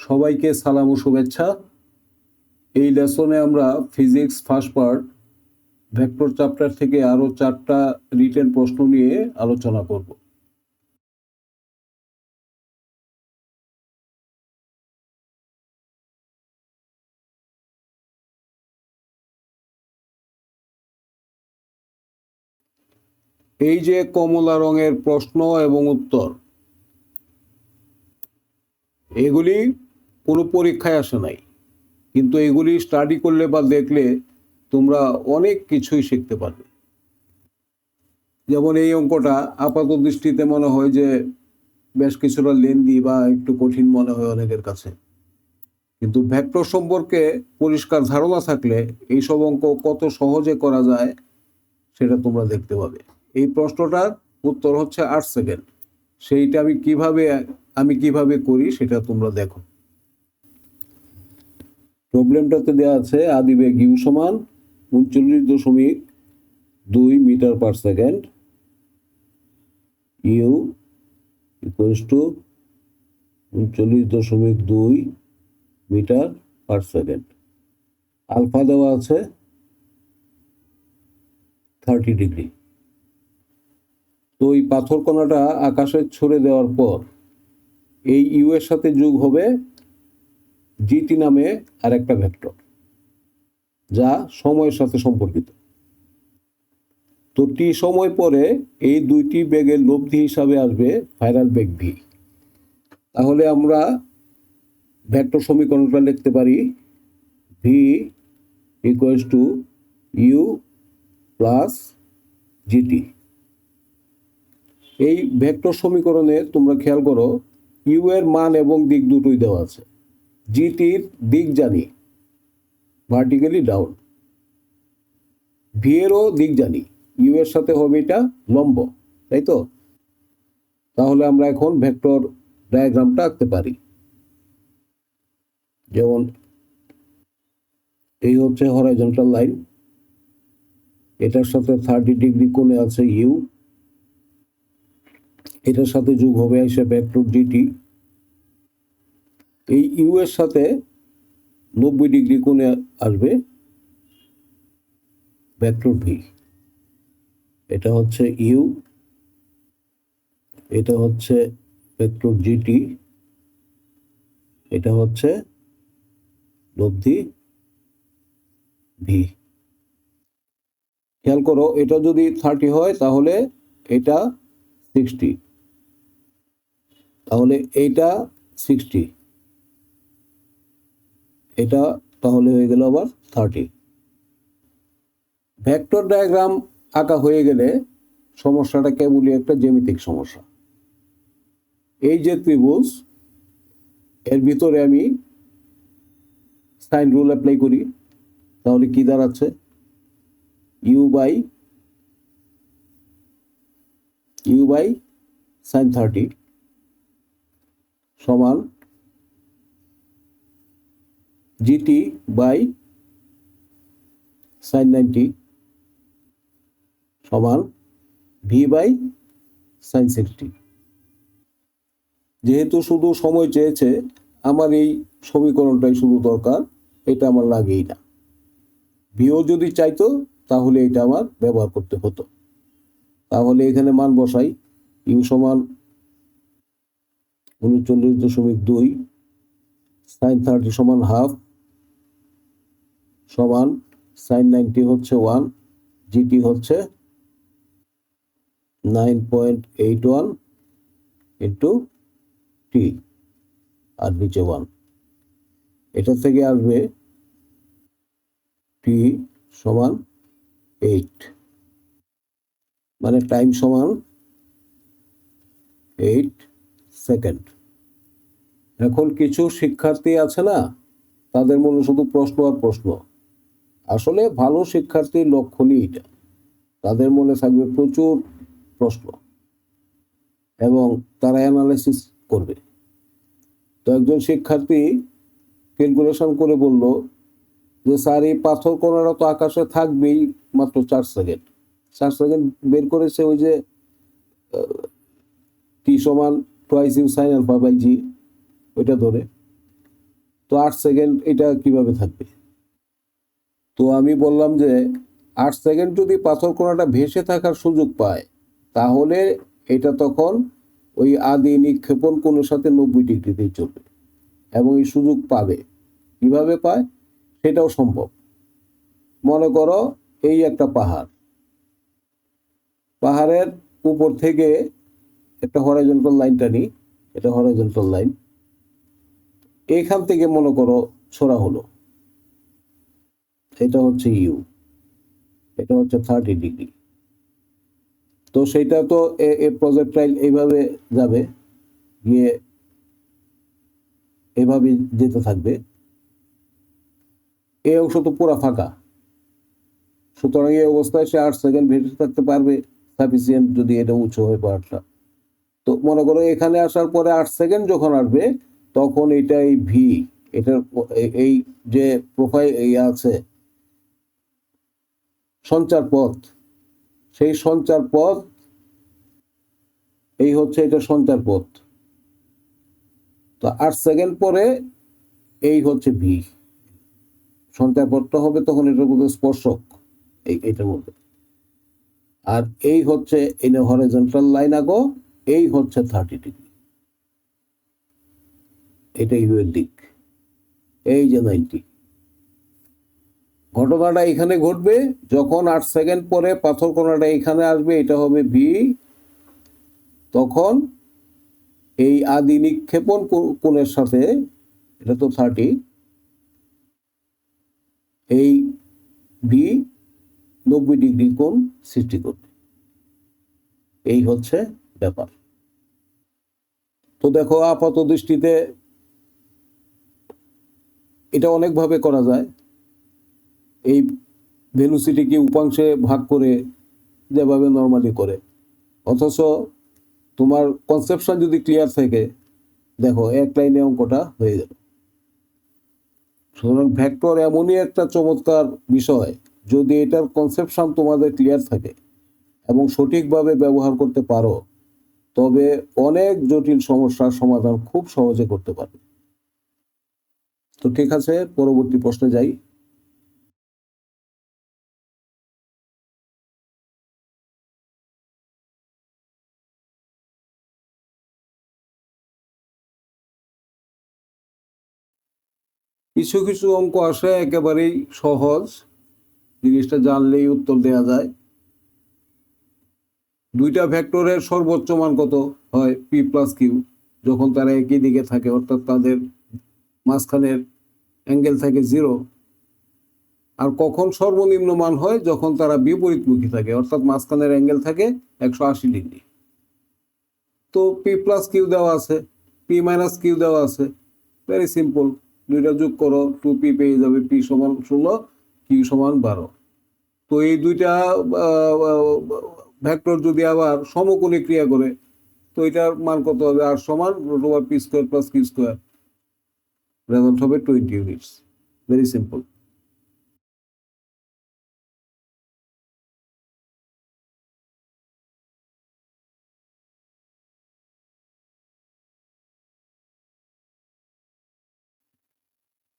সবাইকে সালাম ও শুভেচ্ছা। এই লেসনে আমরা physics first part vector chapter থেকে আরো 4টা রিটেন প্রশ্ন নিয়ে আলোচনা করব। এই যে কমলা রঙের প্রশ্ন এবং উত্তর, এগুলি কোনো পরীক্ষায় আসে নাই, কিন্তু এগুলি স্টাডি করলে বা দেখলে তোমরা অনেক কিছুই শিখতে পারবে। যেমন এই অঙ্কটা আপাত দৃষ্টিতে মনে হয় যে বেশ কিছুটা লেন্দি বা একটু কঠিন মনে হয় অনেকের কাছে, কিন্তু ভেক্টর সম্পর্কে পরিষ্কার ধারণা থাকলে এইসব অঙ্ক কত সহজে করা যায় সেটা তোমরা দেখতে পাবে। এই প্রশ্নটার উত্তর হচ্ছে 8 সেকেন্ড। সেইটা আমি কিভাবে করি সেটা তোমরা দেখো। প্রবলেমটাতে দেওয়া আছে আদিবেগ ইউ সমান 39.2 metre per second, u equals to 39.2 metre per second. Alpha দেওয়া আছে 30 ডিগ্রি। তো এই পাথর কণাটা আকাশে ছড়ে দেওয়ার পর এই ইউ এর সাথে যোগ হবে জিটি নামে আরেকটা ভেক্টর, যা সময়ের সাথে সম্পর্কিত। তো টি সময় পরে এই দুইটি বেগের লব্ধি হিসাবে আসবে ভাইরাল বেগ ভি। তাহলে আমরা ভেক্টর সমীকরণটা লিখতে পারি v equals to u plus gt. এই ভেক্টর সমীকরণে তোমরা খেয়াল করো ইউ এর মান এবং দিক দুটোই দেওয়া আছে। জিটির দিক জানি, ভার্টিক্যালি ডাউন। ভি এরও দিক জানি, ইউ এর সাথে হবে এটা লম্ব, তাই তো? তাহলে আমরা এখন ভেক্টর ডায়াগ্রামটা আঁকতে পারি। যেমন এই হচ্ছে হরাইজন্টাল লাইন, এটার সাথে 30 ডিগ্রি কোণে আছে ইউ, এটার সাথে যোগ হবে এসে ভেক্টর জিটি। এই ইউ এর সাথে 90 ডিগ্রি কোণে আসবে ভেক্টর ভি। এটা হচ্ছে ইউ, এটা হচ্ছে ভেক্টর জিটি, এটা হচ্ছে লব্ধি ভি। খেয়াল করো এটা যদি 30 হয় তাহলে এটা 60, তাহলে এইটা 60, এটা তাহলে হয়ে গেল আবার 30। ভেক্টর ডায়াগ্রাম আঁকা হয়ে গেলে সমস্যাটা কেবলই একটা জ্যামিতিক সমস্যা। এই যে ত্রিভুজ, এর ভিতরে আমি সাইন রুল অ্যাপ্লাই করি, তাহলে কি দাঁড়াচ্ছে ইউ বাই সাইন 30 সমান জিটি বাই সাইন 90 সমান ভি বাই সাইন 60। যেহেতু শুধু সময় চেয়েছে, আমার এই সমীকরণটাই শুধু দরকার, এটা আমার লাগেই না। ভিও যদি চাইতো তাহলে এটা আমার ব্যবহার করতে হতো। তাহলে এখানে মান বসাই, ইউ সমান 39.2, সাইন 30 সমান হাফ, সমান সাইন 90 হচ্ছে 1, জিটি হচ্ছে 9.81 ইন্টু টি, আর নিচে 1। এটা থেকে আসবে টি সমান 8, মানে টাইম সমান 8 সেকেন্ড। এখন কিছু শিক্ষার্থী আছে না, তাদের মনে শুধু প্রশ্ন আর প্রশ্ন। আসলে ভালো শিক্ষার্থীর লক্ষণই এটা, তাদের মনে থাকবে প্রচুর প্রশ্ন এবং তারা অ্যানালাইসিস করবে। তো একজন শিক্ষার্থী ক্যালকুলেশন করে বলল যে স্যার এই পাথর কণাটা তো আকাশে থাকবেই মাত্র 4 সেকেন্ড। 4 সেকেন্ড বের করেছে ওই যে টি সমান twice u sine alpha by g, ওইটা ধরে। তো 8 সেকেন্ড এটা কিভাবে থাকবে? তো আমি বললাম যে 8 সেকেন্ড যদি পাথর কণাটা ভেসে থাকার সুযোগ পায়, তাহলে এটা তখন ওই আদি নিক্ষেপণ কোণের সাথে 90 ডিগ্রিতেই চলবে এবং এই সুযোগ পাবে। কিভাবে পায় সেটাও সম্ভব। মনে করো এই একটা পাহাড়ের উপর থেকে একটা হরাইজন্টাল লাইন টানি, এটা হরাইজন্টাল লাইন, এইখান থেকে মনে করো ছোড়া হলো, এটা হচ্ছে ইউ, এটা হচ্ছে 30 ডিগ্রি। তো সেইটা তো প্রজেক্টাইল এইভাবে যাবে, গিয়ে এভাবে যেতে থাকবে। এই অংশ তো পুরো ফাঁকা, সুতরাং এই অবস্থায় সে 8 সেকেন্ড ভেসে থাকতে পারবে, সাফিসিয়েন্ট যদি এটা উঁচু হয় পাহাড়টা। তো মনে করো এখানে আসার পরে 8 সেকেন্ড যখন আসবে, তখন এটা এই ভি, এটার এই যে প্রোফাইল আছে সঞ্চার পথ, সেই সঞ্চার পথ এই হচ্ছে এটা সঞ্চার পথ। তো 8 সেকেন্ড পরে এই হচ্ছে ভি, সঞ্চার পথটা হবে তখন এটার মধ্যে স্পর্শক, এইটার মধ্যে। আর এই হচ্ছে এই হরিজন্টাল লাইন আগো, এই হচ্ছে 30 ডিগ্রি, এটা ইউ এর দিক, এই যে 90। ঘটনাটা এখানে ঘটবে যখন 8 সেকেন্ড পরে পাথর কণাটা এখানে আসবে, এটা হবে ভি, তখন এই আদি নিক্ষেপণ কোণের সাথে, এটা তো 30, এই ভি 90 ডিগ্রি কোণ সৃষ্টি করবে। এই হচ্ছে ব্যাপার। তো দেখো আপাত দৃষ্টিতে এটা অনেকভাবে করা যায়। এই ভেলোসিটিকে উপাংশে ভাগ করে যেভাবে নর্মালি করে, অথচ তোমার কনসেপশন যদি ক্লিয়ার থাকে, দেখো এক লাইনে অঙ্কটা হয়ে গেল। সুতরাং ভেক্টর এমনই একটা চমৎকার বিষয়, যদি এটার কনসেপশন তোমাদের ক্লিয়ার থাকে এবং সঠিকভাবে ব্যবহার করতে পারো, তবে অনেক জটিল সমস্যার সমাধান খুব সহজে করতে পারবে। তো ঠিক আছে, পরবর্তী প্রশ্নে যাই। কিছু কিছু অঙ্ক আসে একেবারেই সহজ, জিনিসটা জানলেই উত্তর দেওয়া যায়। দুইটা ভেক্টরের সর্বোচ্চ মান কত হয়? পি প্লাস কিউ, যখন তারা একই দিকে থাকে, অর্থাৎ তাদের মাঝখানের অ্যাঙ্গেল থাকে 0। আর কখন সর্বনিম্ন মান হয়? যখন তারা বিপরীতমুখী থাকে, অর্থাৎ মাঝখানের অ্যাঙ্গেল থাকে 180 ডিগ্রি। তো পি প্লাস কিউ দেওয়া আছে, পি মাইনাস কিউ দেওয়া আছে, ভেরি সিম্পল, দুইটা যোগ করো, 2p পেয়ে যাবে, পি সমান 16, কিউ সমান 12। তো এই দুইটা ভেক্টর যদি আবার সমকোণে ক্রিয়া করে, তো এটার মান কত হবে? আর সমান √p² প্লাস q², রেজাল্ট হবে 20 ইউনিটস। Very simple.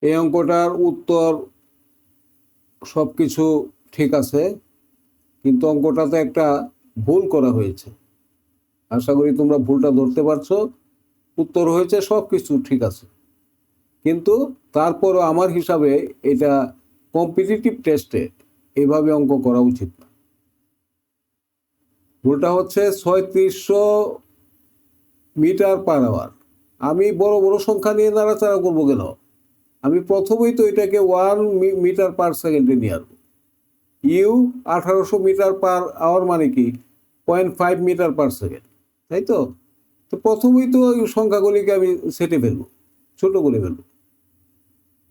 এই অঙ্কটার উত্তর সবকিছু ঠিক আছে, কিন্তু অঙ্কটাতে একটা ভুল করা হয়েছে। আশা করি তোমরা ভুলটা ধরতে পারছো। উত্তর হয়েছে সবকিছু ঠিক আছে, কিন্তু তারপরও আমার হিসাবে এটা কম্পিটিটিভ টেস্টে এভাবে অঙ্ক করা উচিত না। ভুলটা হচ্ছে 3600 মিটার পার আওয়ার। আমি বড় বড় সংখ্যা নিয়ে নাড়াচাড়া করবো কেন? আমি প্রথমেই তো এটাকে 1 মিটার পার সেকেন্ডে নিয়ে আসবো। ইউ 1800 মিটার পার আওয়ার মানে কি? 0.5 মিটার পার সেকেন্ড, তাই তো? তো প্রথমেই তো সংখ্যাগুলিকে আমি সেটে ফেলবো, ছোট করে ফেলবো,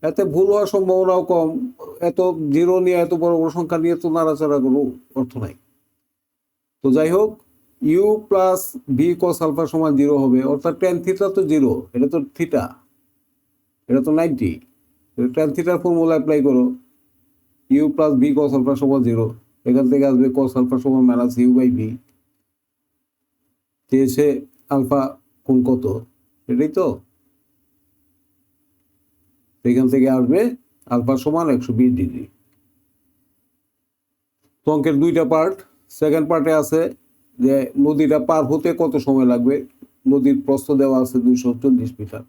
এতে ভুল হওয়ার সম্ভাবনাও কম। এত জিরো নিয়ে, এত বড় বড় সংখ্যা নিয়ে তো নাড়াচাড়া কোনো অর্থ নাই। তো যাই হোক, u plus v cos alpha সমান 0 হবে, অর্থাৎ ট্যান থিটা তো 0, এটা তো থিটা, এটা তো 90। ট্যান থিটার ফর্মুলা অ্যাপ্লাই করো, u plus v cos alpha সমান 0, এখান থেকে আসবে কস আলফা সমান মাইনাস ইউ বাই ভি। চেয়েছে আলফা কোণ কত, এটাই তো। এখান থেকে আসবে আলফা সমান 120 ডিগ্রি। তো অঙ্কের দুইটা পার্ট। সেকেন্ড পার্টে আছে যে নদীটা পার হতে কত সময় লাগবে। নদীর প্রস্থ দেওয়া আছে 240 মিটার,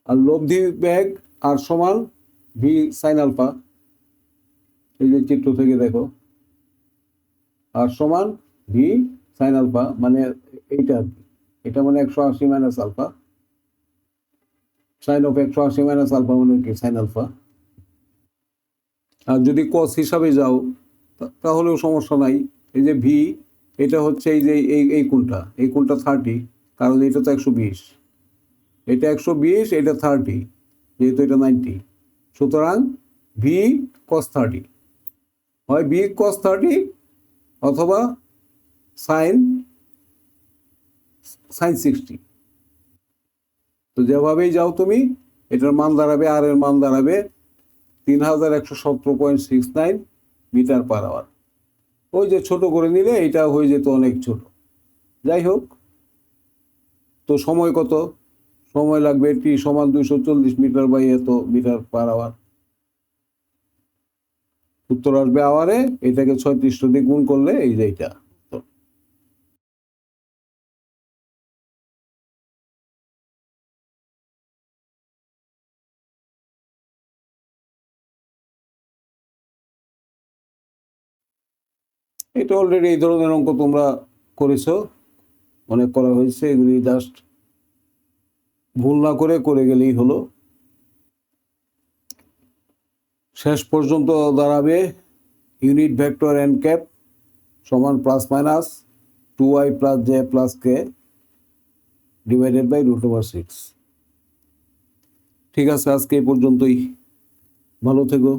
আর লব্ধি বেগ আর সমান ভি সাইন আলফা। এই যে চিত্র থেকে দেখো, আর সমান ভি সাইন আলফা, মানে এইটা আর কি, এটা মানে 180 minus alpha, sine of 180 minus alpha মানে কি সাইন আলফা। আর যদি কস হিসাবে যাও তাহলেও সমস্যা নাই। এই যে ভি, এটা হচ্ছে এই যে এই কোণটা, এই কোণটা 30, কারণ এটা তো 120, এটা 120, এটা 30, যেহেতু এটা 90, সুতরাং ভি কস 30, হয় ভি কস 30 অথবা সাইন 60। তো যেভাবেই যাও তুমি, এটার মান দাঁড়াবে, আর এর মান দাঁড়াবে 3117.69 মিটার পার আওয়ার। ওই যে ছোট করে নিলে এটা হয়ে যেত অনেক ছোট। যাই হোক, তো সময় কত? সময় লাগবে টি সমান 240 মিটার বাই এত মিটার পার আওয়ার। উত্তর আসবে আওয়ারে, এটাকে 36 দিয়ে গুণ করলে এই যে এটা। এটা অলরেডি এই ধরনের অঙ্ক তোমরা করেছো, অনেক করা হয়েছে, এগুলি জাস্ট ভুল না করে করে গেলেই হলো। শেষ পর্যন্ত দাঁড়াবে ইউনিট ভেক্টর এন ক্যাপ সমান plus minus 2y plus j plus k divided by √/6। ঠিক আছে, আজকে এই পর্যন্তই। ভালো থেকো।